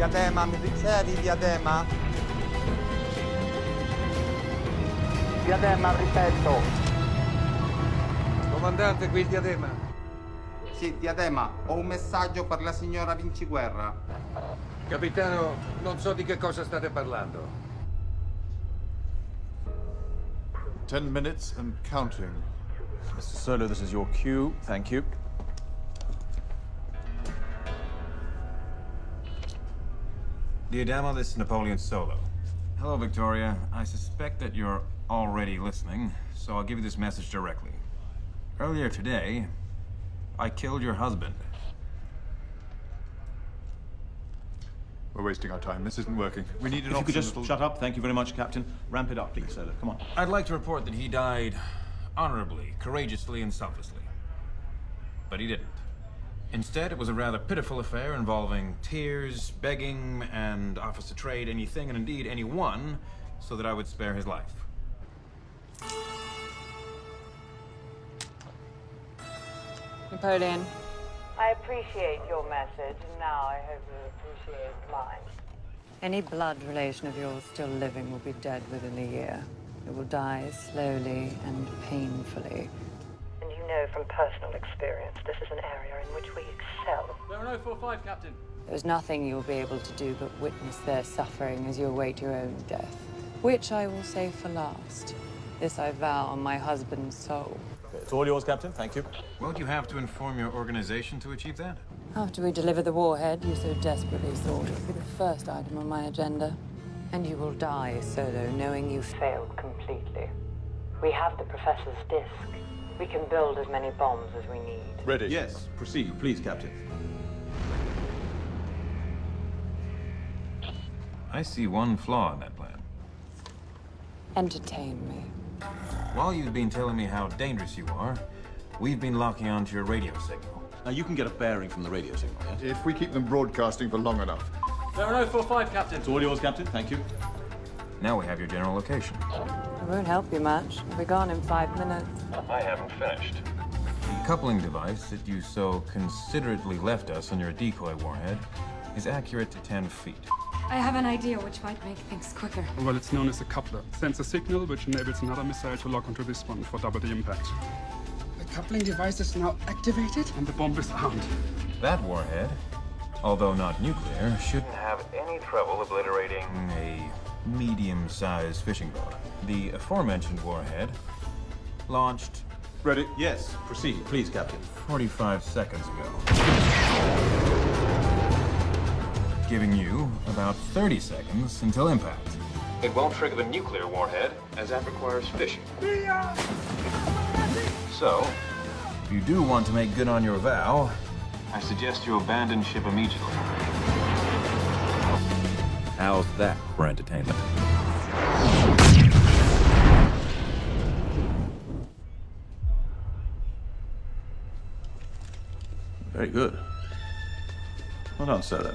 Diadema, mi ricevi, Diadema? Diadema, ripeto. Comandante, qui il Diadema. Sì, Diadema, ho un messaggio per la signora Vinciguerra. Capitano, non so di che cosa state parlando. 10 minutes and counting. Mr. Solo, this is your cue. Thank you. Diadema, this is Napoleon Solo. Hello, Victoria. I suspect that you're already listening, so I'll give you this message directly. Earlier today, I killed your husband. We're wasting our time. This isn't working. We need an If you could just option shut up. Thank you very much, Captain. Ramp it up, please, Solo. Come on. I'd like to report that he died honorably, courageously, and selflessly. But he didn't. Instead, it was a rather pitiful affair involving tears, begging, and offers to trade anything and indeed anyone so that I would spare his life. Napoleon. I appreciate your message, and now I hope you appreciate mine. Any blood relation of yours still living will be dead within a year. It will die slowly and painfully. And you know from personal experience, this is an area in which we excel. 045, Captain. There's nothing you'll be able to do but witness their suffering as you await your own death, which I will save for last. This I vow on my husband's soul. It's all yours, Captain. Thank you. Won't you have to inform your organization to achieve that? After we deliver the warhead you so desperately sought, it will be the first item on my agenda. And you will die, Solo, knowing you failed completely. We have the Professor's disc. We can build as many bombs as we need. Ready? Yes, proceed, please, Captain. I see one flaw in that plan. Entertain me. While you've been telling me how dangerous you are, we've been locking onto your radio signal. Now, you can get a bearing from the radio signal, yes? If we keep them broadcasting for long enough. 045, Captain. It's all yours, Captain. Thank you. Now we have your general location. It won't help you much. We'll be gone in 5 minutes. I haven't finished. The coupling device that you so considerately left us on your decoy warhead is accurate to 10 feet. I have an idea which might make things quicker. Well, it's known as a coupler. Sends a signal which enables another missile to lock onto this one for double the impact. The coupling device is now activated and the bomb is armed. That warhead, although not nuclear, shouldn't have any trouble obliterating a medium-sized fishing boat. The aforementioned warhead launched... Ready? Yes, proceed, please, Captain. 45 seconds ago. Giving you about 30 seconds until impact. It won't trigger the nuclear warhead, as that requires fission. So, if you do want to make good on your vow, I suggest you abandon ship immediately. How's that for entertainment? Very good. Well done, Solo.